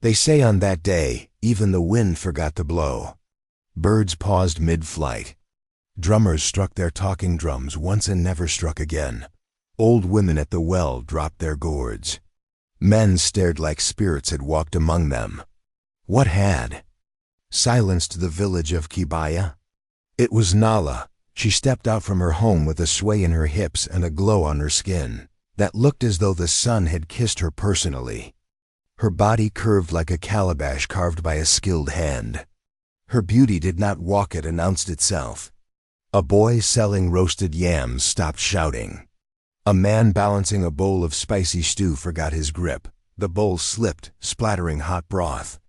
They say on that day, even the wind forgot to blow. Birds paused mid-flight. Drummers struck their talking drums once and never struck again. Old women at the well dropped their gourds. Men stared like spirits had walked among them. What had silenced the village of Kibaya? It was Nala. She stepped out from her home with a sway in her hips and a glow on her skin that looked as though the sun had kissed her personally. Her body curved like a calabash carved by a skilled hand. Her beauty did not walk, it announced itself. A boy selling roasted yams stopped shouting. A man balancing a bowl of spicy stew forgot his grip. The bowl slipped, splattering hot broth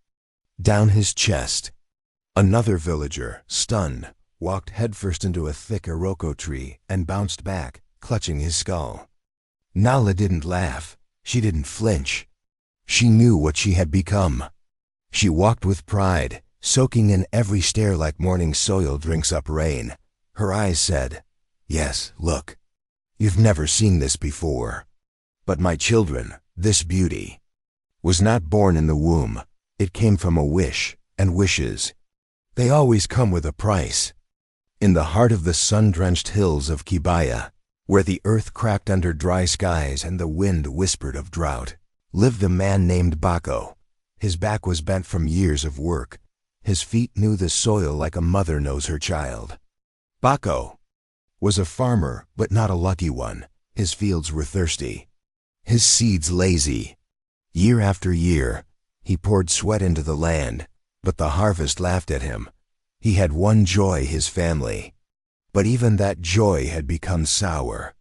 down his chest. Another villager, stunned, walked headfirst into a thick iroko tree and bounced back, clutching his skull. Nala didn't laugh. She didn't flinch. She knew what she had become. She walked with pride, soaking in every stare like morning soil drinks up rain. Her eyes said, "Yes, look. You've never seen this before. But my children, this beauty was not born in the womb. It came from a wish, and wishes, they always come with a price." In the heart of the sun-drenched hills of Kibaya, where the earth cracked under dry skies and the wind whispered of drought, lived a man named Bako. His back was bent from years of work. His feet knew the soil like a mother knows her child. Bako was a farmer, but not a lucky one. His fields were thirsty, his seeds lazy. Year after year, he poured sweat into the land, but the harvest laughed at him. He had one joy, his family. But even that joy had become sour.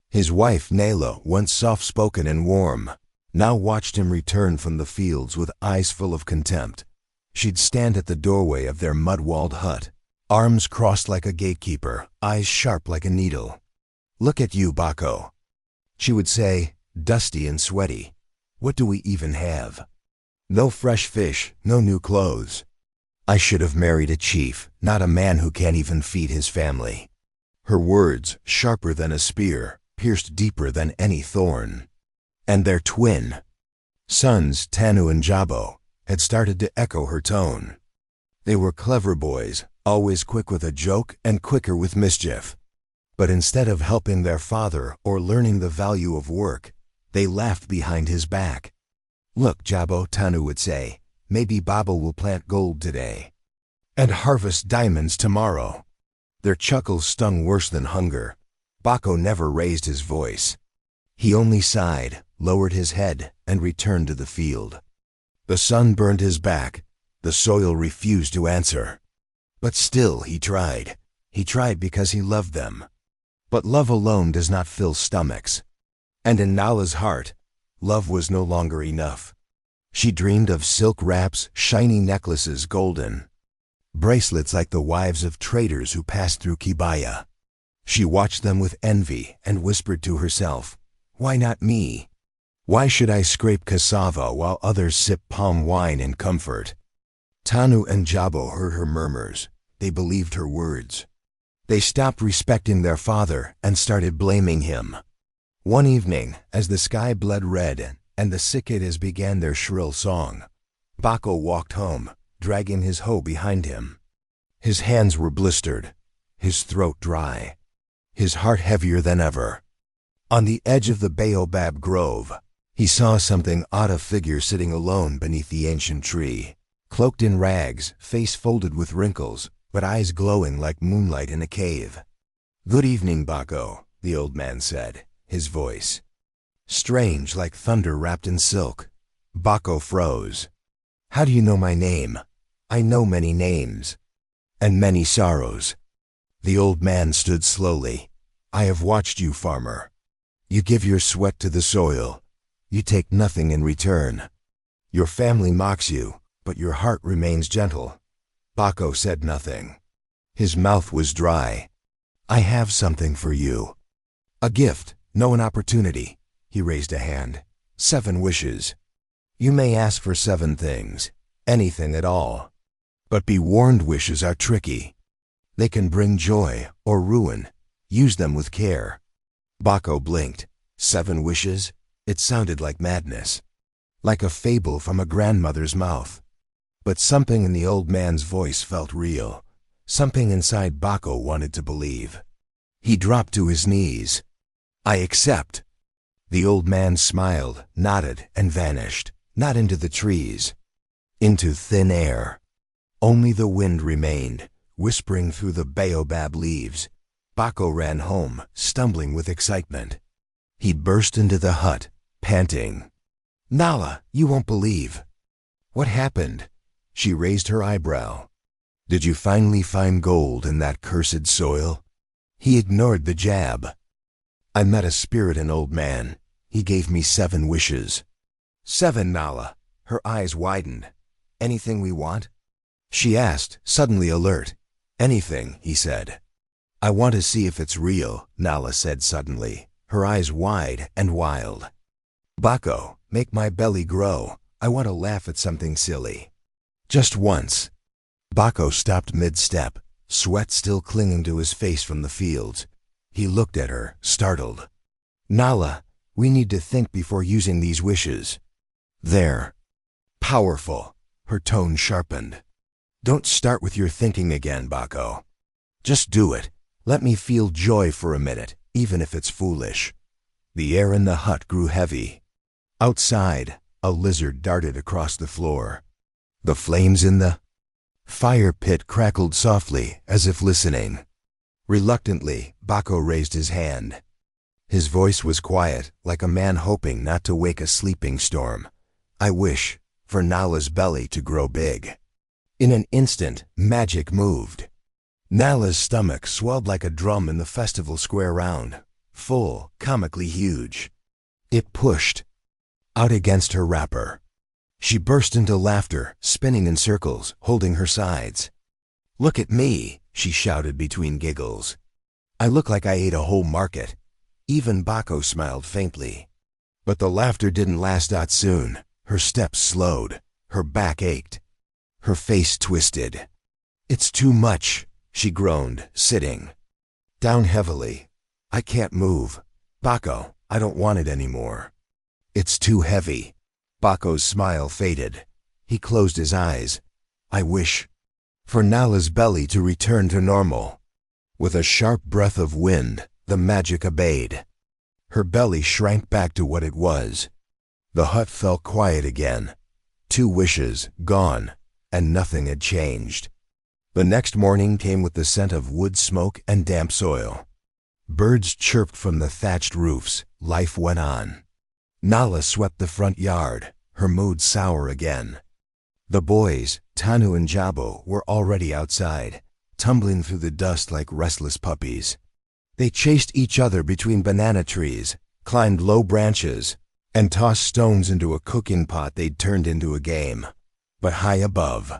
His wife, Nala, once soft-spoken and warm, now watched him return from the fields with eyes full of contempt. She'd stand at the doorway of their mud-walled hut, arms crossed like a gatekeeper, eyes sharp like a needle. "Look at you, Bako," she would say, dusty and sweaty. "What do we even have? No fresh fish, no new clothes. I should have married a chief, not a man who can't even feed his family." Her words, sharper than a spear, pierced deeper than any thorn. And their twin sons, Tanu and Jabo, had started to echo her tone. They were clever boys, always quick with a joke and quicker with mischief. But instead of helping their father or learning the value of work, they laughed behind his back. "Look, Jabo," Tanu would say, "maybe Baba will plant gold today and harvest diamonds tomorrow." Their chuckles stung worse than hunger. Bako never raised his voice. He only sighed, lowered his head, and returned to the field. The sun burned his back. The soil refused to answer. But still he tried. He tried because he loved them. But love alone does not fill stomachs. And in Nala's heart, love was no longer enough. She dreamed of silk wraps, shiny necklaces, golden bracelets like the wives of traders who passed through Kibaya. She watched them with envy and whispered to herself, "Why not me? Why should I scrape cassava while others sip palm wine in comfort?" Tanu and Jabo heard her murmurs. They believed her words. They stopped respecting their father and started blaming him. One evening, as the sky bled red and the cicadas began their shrill song, Bako walked home, dragging his hoe behind him. His hands were blistered, his throat dry, his heart heavier than ever. On the edge of the baobab grove, he saw something odd, a figure sitting alone beneath the ancient tree, cloaked in rags, face folded with wrinkles, but eyes glowing like moonlight in a cave. "Good evening, Bako," the old man said, his voice strange like thunder wrapped in silk. Bako froze. "How do you know my name?" "I know many names and many sorrows." The old man stood slowly. "I have watched you, farmer. You give your sweat to the soil. You take nothing in return. Your family mocks you, but your heart remains gentle." Bako said nothing. His mouth was dry. "I have something for you. A gift, no an opportunity." He raised a hand. 7 wishes. You may ask for 7 things, anything at all. But be warned, wishes are tricky. They can bring joy or ruin. Use them with care. Bako blinked. 7 wishes? It sounded like madness. like a fable from a grandmother's mouth. But something in the old man's voice felt real. Something inside Bako wanted to believe. He dropped to his knees. "I accept." The old man smiled, nodded, and vanished, not into the trees, into thin air. Only the wind remained, whispering through the baobab leaves. Bako ran home, stumbling with excitement. He burst into the hut, panting. "Nala, you won't believe." "What happened?" She raised her eyebrow. "Did you finally find gold in that cursed soil?" He ignored the jab. "I met a spirit, an old man. He gave me 7 wishes." "7, Nala." Her eyes widened. "Anything we want?" She asked, suddenly alert. "Anything," he said. "I want to see if it's real," Nala said suddenly, her eyes wide and wild. "Bako, make my belly grow. I want to laugh at something silly. Just once." Bako stopped mid-step, sweat still clinging to his face from the fields. He looked at her, startled. "Nala, we need to think before using these wishes." "They're powerful." Her tone sharpened. "Don't start with your thinking again, Bako. Just do it. Let me feel joy for a minute, even if it's foolish." The air in the hut grew heavy. Outside, a lizard darted across the floor. The flames in the fire pit crackled softly, as if listening. Reluctantly, Bako raised his hand. His voice was quiet, like a man hoping not to wake a sleeping storm. "I wish for Nala's belly to grow big." In an instant, magic moved. Nala's stomach swelled like a drum in the festival square round, full, comically huge. It pushed out against her wrapper. She burst into laughter, spinning in circles, holding her sides. "Look at me," she shouted between giggles. "I look like I ate a whole market." Even Bako smiled faintly. But the laughter didn't last that soon. Her steps slowed. Her back ached. Her face twisted. "It's too much," she groaned, sitting down heavily. "I can't move. Bako, I don't want it anymore. It's too heavy." Bako's smile faded. He closed his eyes. "I wish for Nala's belly to return to normal." With a sharp breath of wind, the magic obeyed. Her belly shrank back to what it was. The hut felt quiet again. 2 wishes gone, and nothing had changed. The next morning came with the scent of wood smoke and damp soil. Birds chirped from the thatched roofs. Life went on. Nala swept the front yard, her mood sour again. The boys, Tanu and Jabo, were already outside, tumbling through the dust like restless puppies. They chased each other between banana trees, climbed low branches, and tossed stones into a cooking pot they'd turned into a game. But high above,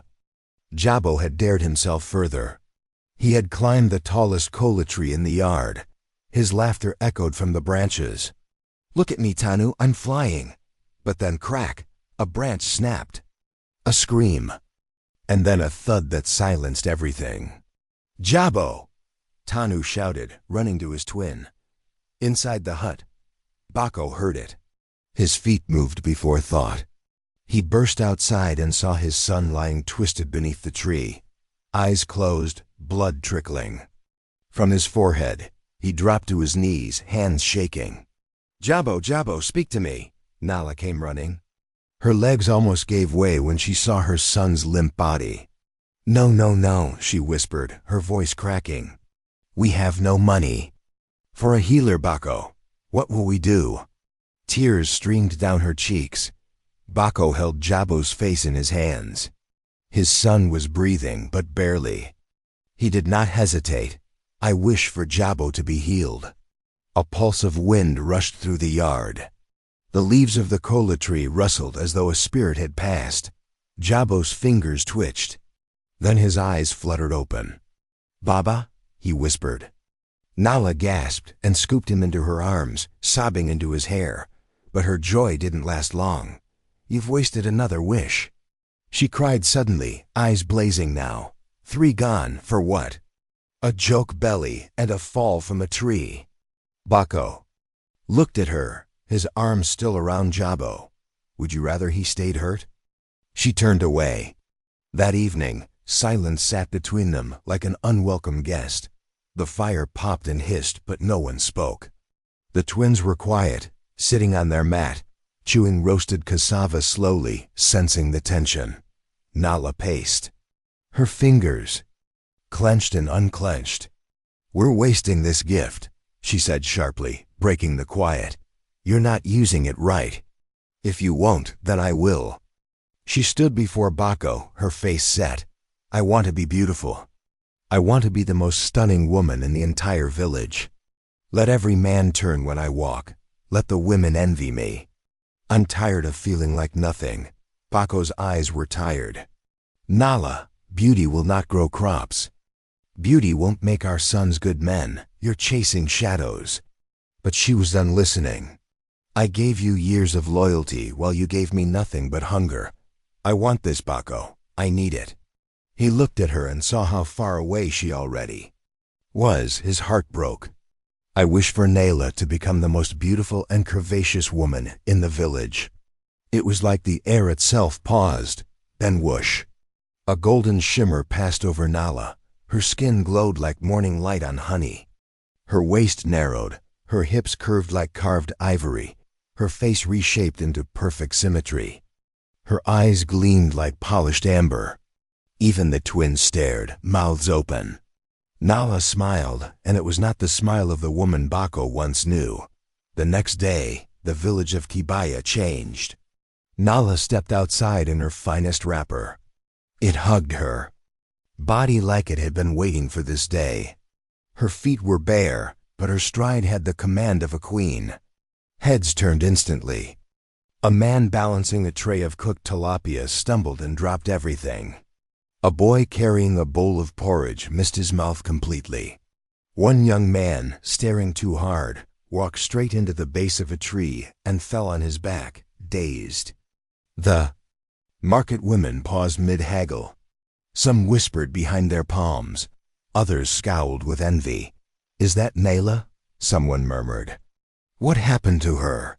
Jabo had dared himself further. He had climbed the tallest kola tree in the yard. His laughter echoed from the branches. "Look at me, Tanu, I'm flying." But then crack, a branch snapped. A scream. And then a thud that silenced everything. "Jabo!" Tanu shouted, running to his twin. Inside the hut, Bako heard it. His feet moved before thought. He burst outside and saw his son lying twisted beneath the tree. Eyes closed, blood trickling. From his forehead, he dropped to his knees, hands shaking. "Jabo, Jabo, speak to me." Nala came running. Her legs almost gave way when she saw her son's limp body. "No, no, no," she whispered, her voice cracking. "We have no money." "For a healer, Bako, what will we do?" Tears streamed down her cheeks. Bako held Jabo's face in his hands. His son was breathing, but barely. He did not hesitate. "I wish for Jabo to be healed." A pulse of wind rushed through the yard. The leaves of the kola tree rustled as though a spirit had passed. Jabo's fingers twitched. Then his eyes fluttered open. "Baba?" he whispered. Nala gasped and scooped him into her arms, sobbing into his hair. But her joy didn't last long. "You've wasted another wish." She cried suddenly, eyes blazing now. 3 gone, for what? A joke belly and a fall from a tree. Bako looked at her, his arms still around Jabo. Would you rather he stayed hurt? She turned away. That evening, silence sat between them like an unwelcome guest. The fire popped and hissed, but no one spoke. The twins were quiet, sitting on their mat, chewing roasted cassava slowly, sensing the tension. Nala paced. Her fingers clenched and unclenched. "We're wasting this gift," she said sharply, breaking the quiet. "You're not using it right. If you won't, then I will." She stood before Bako, her face set. "I want to be beautiful. I want to be the most stunning woman in the entire village. Let every man turn when I walk. Let the women envy me. I'm tired of feeling like nothing." Bako's eyes were tired. "Nala, beauty will not grow crops. Beauty won't make our sons good men. You're chasing shadows." But she was done listening. "I gave you years of loyalty while you gave me nothing but hunger. I want this, Bako. I need it." He looked at her and saw how far away she already was. His heart broke. "I wish for Nala to become the most beautiful and curvaceous woman in the village." It was like the air itself paused, then whoosh. A golden shimmer passed over Nala. Her skin glowed like morning light on honey. Her waist narrowed, her hips curved like carved ivory, her face reshaped into perfect symmetry. Her eyes gleamed like polished amber. Even the twins stared, mouths open. Nala smiled, and it was not the smile of the woman Bako once knew. The next day, the village of Kibaya changed. Nala stepped outside in her finest wrapper. It hugged her. Body like it had been waiting for this day. Her feet were bare, but her stride had the command of a queen. Heads turned instantly. A man balancing a tray of cooked tilapia stumbled and dropped everything. A boy carrying a bowl of porridge missed his mouth completely. One young man, staring too hard, walked straight into the base of a tree and fell on his back, dazed. The market women paused mid-haggle. Some whispered behind their palms. Others scowled with envy. "Is that Nala?" someone murmured. "What happened to her?"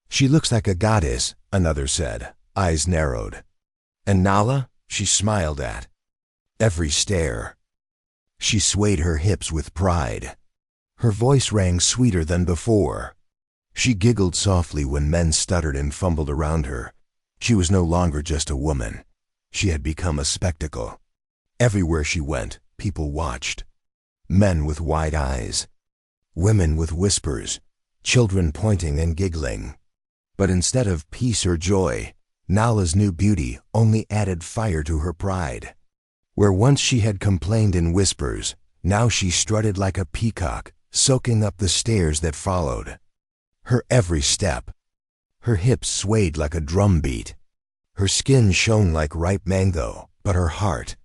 "She looks like a goddess," another said, eyes narrowed. "And Nala?" she smiled at every stare. She swayed her hips with pride. Her voice rang sweeter than before. She giggled softly when men stuttered and fumbled around her. She was no longer just a woman. She had become a spectacle. Everywhere she went, people watched. Men with wide eyes, women with whispers, children pointing and giggling. But instead of peace or joy, Nala's new beauty only added fire to her pride. Where once she had complained in whispers, now she strutted like a peacock, soaking up the stares that followed. Her every step, her hips swayed like a drum beat. Her skin shone like ripe mango, but her heart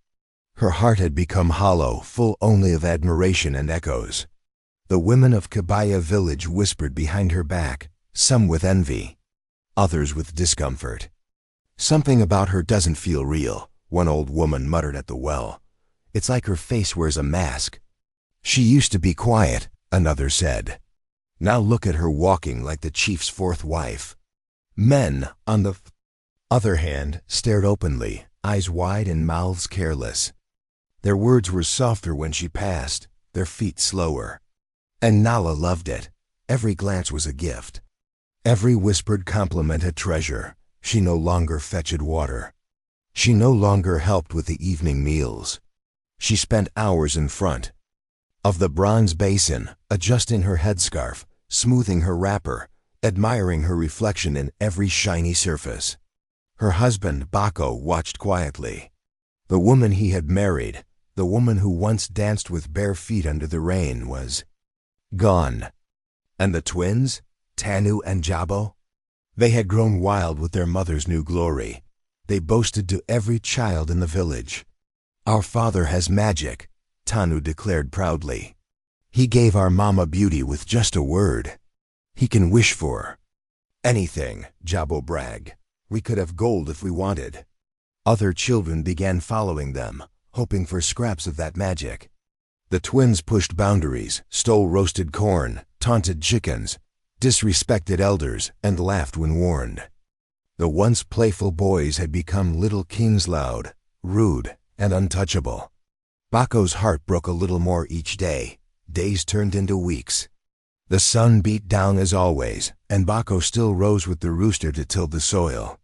had become hollow, full only of admiration and echoes. The women of Kibaya village whispered behind her back, some with envy, others with discomfort. "Something about her doesn't feel real," one old woman muttered at the well. "It's like her face wears a mask." "She used to be quiet," another said. "Now look at her walking like the chief's fourth wife." Men, on the other hand, stared openly, eyes wide and mouths careless. Their words were softer when she passed, their feet slower. And Nala loved it. Every glance was a gift. Every whispered compliment a treasure. She no longer fetched water. She no longer helped with the evening meals. She spent hours in front of the bronze basin, adjusting her headscarf, smoothing her wrapper, admiring her reflection in every shiny surface. Her husband, Bako, watched quietly. The woman he had married, the woman who once danced with bare feet under the rain, was gone. And the twins, Tanu and Jabo? They had grown wild with their mother's new glory. They boasted to every child in the village. "Our father has magic," Tanu declared proudly. "He gave our mama beauty with just a word. He can wish for anything," Jabo bragged. "We could have gold if we wanted." Other children began following them, hoping for scraps of that magic. The twins pushed boundaries, stole roasted corn, taunted chickens, disrespected elders, and laughed when warned. The once playful boys had become little kings, loud, rude, and untouchable. Bako's heart broke a little more each day. Days turned into weeks. The sun beat down as always, and Bako still rose with the rooster to till the soil.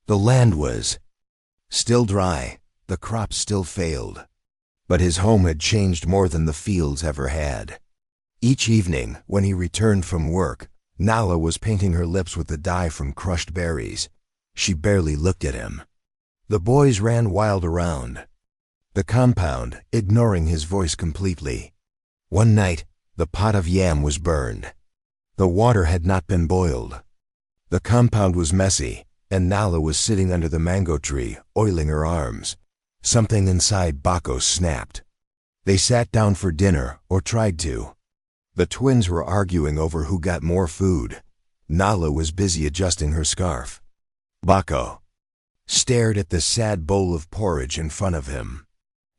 The land was still dry, the crops still failed. But his home had changed more than the fields ever had. Each evening, when he returned from work, Nala was painting her lips with the dye from crushed berries. She barely looked at him. The boys ran wild around the compound, ignoring his voice completely. One night, the pot of yam was burned. The water had not been boiled. The compound was messy, and Nala was sitting under the mango tree, oiling her arms. Something inside Bako snapped. They sat down for dinner, or tried to. The twins were arguing over who got more food. Nala was busy adjusting her scarf. Bako stared at the sad bowl of porridge in front of him.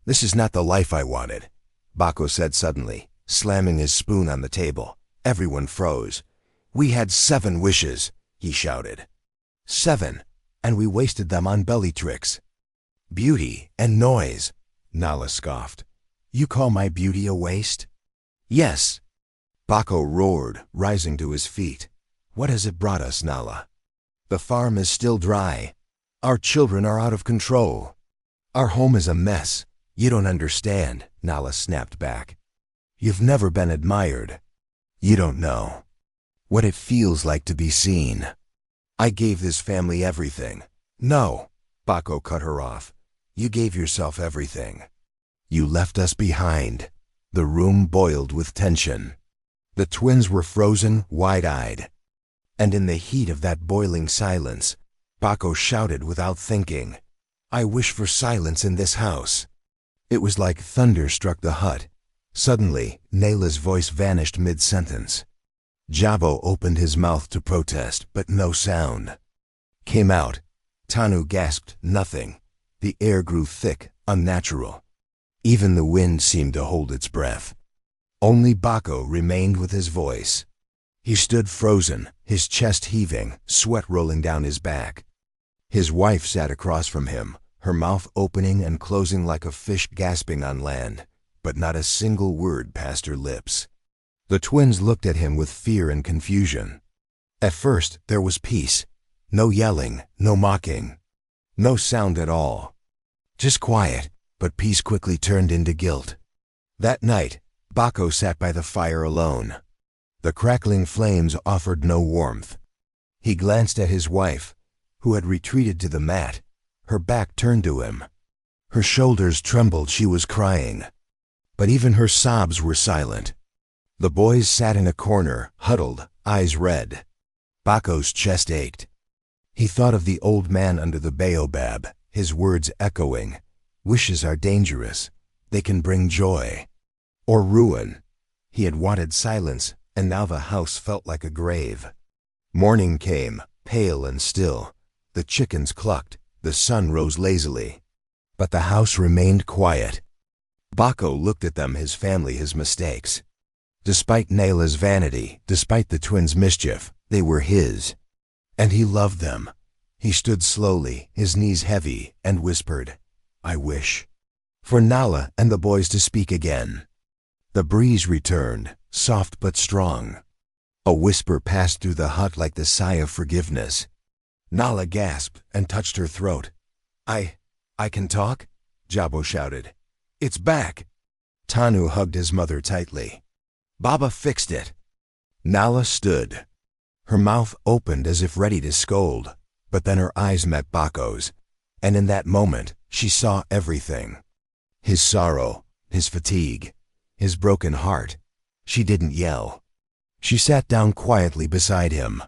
"This is not the life I wanted," Bako said suddenly, slamming his spoon on the table. Everyone froze. "We had 7 wishes," he shouted. 7, and we wasted them on belly tricks. "Beauty and noise," Nala scoffed. "You call my beauty a waste?" "Yes," Bako roared, rising to his feet. "What has it brought us, Nala? The farm is still dry. Our children are out of control. Our home is a mess. You don't understand," Nala snapped back. "You've never been admired. You don't know what it feels like to be seen. I gave this family everything." "No," Bako cut her off. "You gave yourself everything. You left us behind." The room boiled with tension. The twins were frozen, wide-eyed. And in the heat of that boiling silence, Bako shouted without thinking, "I wish for silence in this house." It was like thunder struck the hut. Suddenly, Nala's voice vanished mid-sentence. Jabo opened his mouth to protest, but no sound came out. Tanu gasped nothing. The air grew thick, unnatural. Even the wind seemed to hold its breath. Only Bako remained with his voice. He stood frozen, his chest heaving, sweat rolling down his back. His wife sat across from him, her mouth opening and closing like a fish gasping on land, but not a single word passed her lips. The twins looked at him with fear and confusion. At first, there was peace. No yelling, no mocking, no sound at all. Just quiet, but peace quickly turned into guilt. That night, Bako sat by the fire alone. The crackling flames offered no warmth. He glanced at his wife, who had retreated to the mat, her back turned to him. Her shoulders trembled, she was crying. But even her sobs were silent. The boys sat in a corner, huddled, eyes red. Bako's chest ached. He thought of the old man under the baobab, his words echoing. "Wishes are dangerous. They can bring joy or ruin." He had wanted silence, and now the house felt like a grave. Morning came, pale and still. The chickens clucked, the sun rose lazily. But the house remained quiet. Bako looked at them, his family, his mistakes. Despite Nala's vanity, despite the twins' mischief, they were his. And he loved them. He stood slowly, his knees heavy, and whispered, "I wish for Nala and the boys to speak again." The breeze returned, soft but strong. A whisper passed through the hut like the sigh of forgiveness. Nala gasped and touched her throat. I can talk?" Jabo shouted. "It's back." Tanu hugged his mother tightly. "Baba fixed it." Nala stood. Her mouth opened as if ready to scold, but then her eyes met Bako's, and in that moment she saw everything. His sorrow, his fatigue, his broken heart. She didn't yell. She sat down quietly beside him.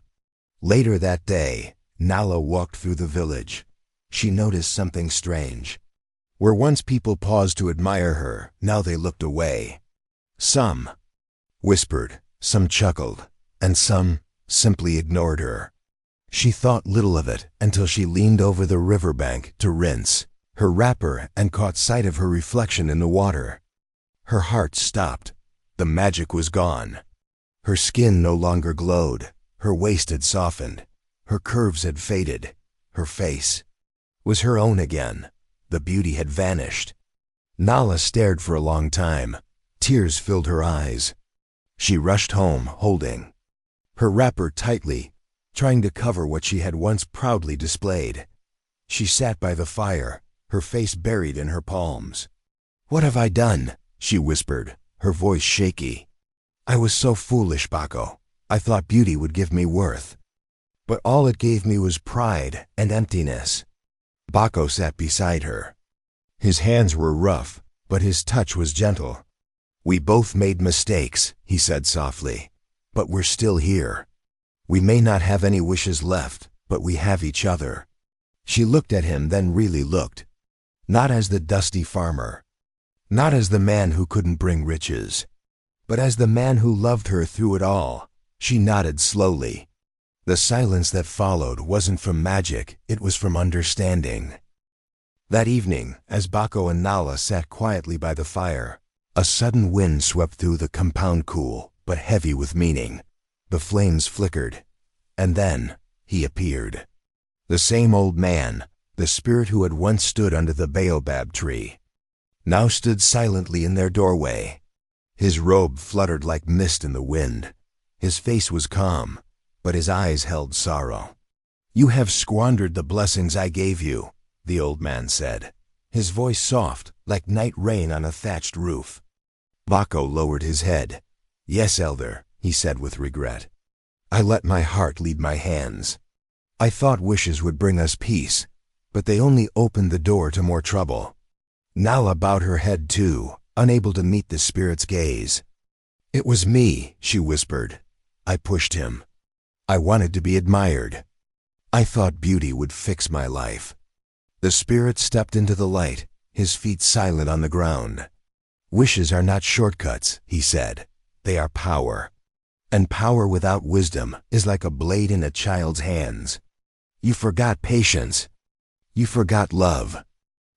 Later that day, Nala walked through the village. She noticed something strange. Where once people paused to admire her, now they looked away. Some whispered, some chuckled, and some simply ignored her. She thought little of it until she leaned over the riverbank to rinse her wrapper and caught sight of her reflection in the water. Her heart stopped. The magic was gone. Her skin no longer glowed. Her waist had softened. Her curves had faded. her face, was her own again. The beauty had vanished. Nala stared for a long time. Tears filled her eyes. She rushed home, holding her wrapper tightly, trying to cover what she had once proudly displayed. She sat by the fire, her face buried in her palms. "What have I done?" she whispered, her voice shaky. "I was so foolish, Bako. I thought beauty would give me worth. But all it gave me was pride and emptiness." Bako sat beside her. His hands were rough, but his touch was gentle. "We both made mistakes," he said softly, "but we're still here. We may not have any wishes left, but we have each other." She looked at him, then really looked. Not as the dusty farmer, not as the man who couldn't bring riches, but as the man who loved her through it all. She nodded slowly. The silence that followed wasn't from magic, it was from understanding. That evening, as Bako and Nala sat quietly by the fire, a sudden wind swept through the compound, cool but heavy with meaning. The flames flickered, and then he appeared. The same old man, the spirit who had once stood under the baobab tree, now stood silently in their doorway. His robe fluttered like mist in the wind. His face was calm, but his eyes held sorrow. "You have squandered the blessings I gave you," the old man said, his voice soft, like night rain on a thatched roof. Bako lowered his head. "Yes, elder," he said with regret. "I let my heart lead my hands. I thought wishes would bring us peace, but they only opened the door to more trouble." Nala bowed her head too, unable to meet the spirit's gaze. "It was me," she whispered. "I pushed him. I wanted to be admired. I thought beauty would fix my life." The spirit stepped into the light, his feet silent on the ground. "Wishes are not shortcuts," he said. "They are power. And power without wisdom is like a blade in a child's hands. You forgot patience. You forgot love."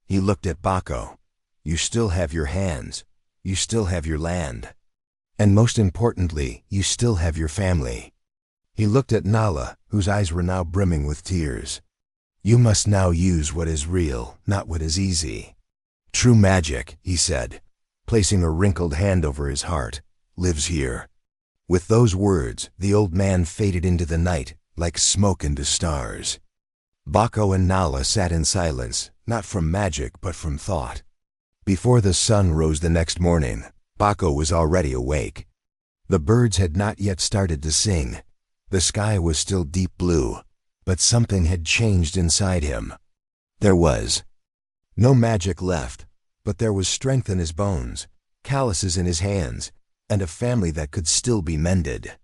He looked at Bako. "You still have your hands. You still have your land. And most importantly, you still have your family." He looked at Nala, whose eyes were now brimming with tears. "You must now use what is real, not what is easy. True magic," he said, placing a wrinkled hand over his heart, "lives here." With those words, the old man faded into the night, like smoke into stars. Bako and Nala sat in silence, not from magic but from thought. Before the sun rose the next morning, Bako was already awake. The birds had not yet started to sing. The sky was still deep blue, but something had changed inside him. There was no magic left, but there was strength in his bones, calluses in his hands, and a family that could still be mended.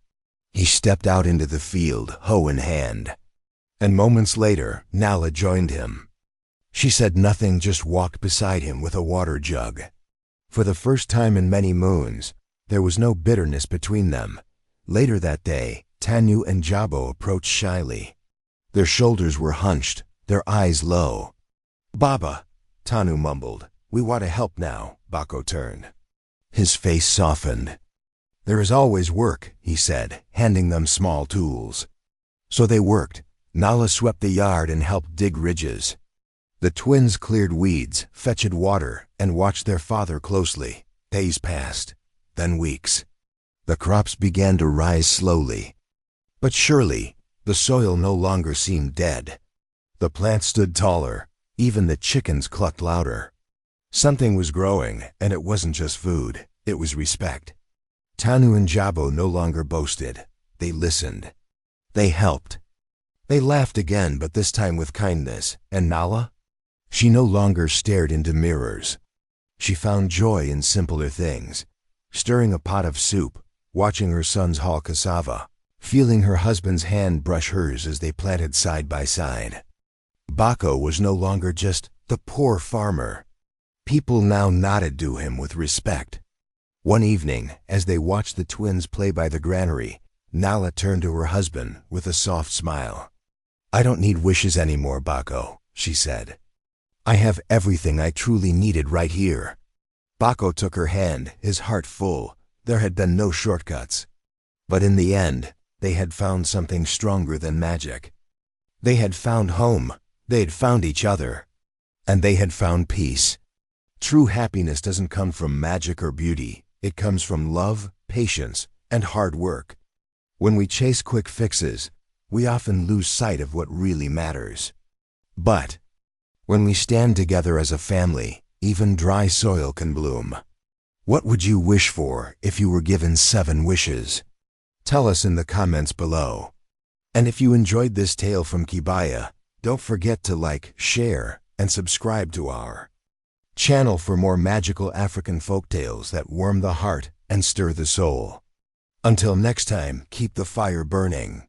He stepped out into the field, hoe in hand. And moments later, Nala joined him. She said nothing, just walked beside him with a water jug. For the first time in many moons, there was no bitterness between them. Later that day, Tanu and Jabo approached shyly. Their shoulders were hunched, their eyes low. "Baba," Tanu mumbled. "We want to help now." Bako turned. His face softened. "There is always work," he said, handing them small tools. So they worked. Nala swept the yard and helped dig ridges. The twins cleared weeds, fetched water, and watched their father closely. Days passed, then weeks. The crops began to rise slowly. But surely, the soil no longer seemed dead. The plants stood taller, even the chickens clucked louder. Something was growing, and it wasn't just food, it was respect. Tanu and Jabo no longer boasted. They listened. They helped. They laughed again, but this time with kindness. And Nala? She no longer stared into mirrors. She found joy in simpler things. Stirring a pot of soup, watching her sons haul cassava, feeling her husband's hand brush hers as they planted side by side. Bako was no longer just the poor farmer. People now nodded to him with respect. One evening, as they watched the twins play by the granary, Nala turned to her husband with a soft smile. "I don't need wishes anymore, Bako," she said. "I have everything I truly needed right here." Bako took her hand, his heart full. There had been no shortcuts. But in the end, they had found something stronger than magic. They had found home, They had found each other, and they had found peace. True happiness doesn't come from magic or beauty. It comes from love, patience, and hard work. When we chase quick fixes, we often lose sight of what really matters. But when we stand together as a family, even dry soil can bloom. What would you wish for if you were given 7 wishes? Tell us in the comments below. And if you enjoyed this tale from Kibaya, don't forget to like, share, and subscribe to our channel for more magical African folktales that warm the heart and stir the soul. Until next time, keep the fire burning.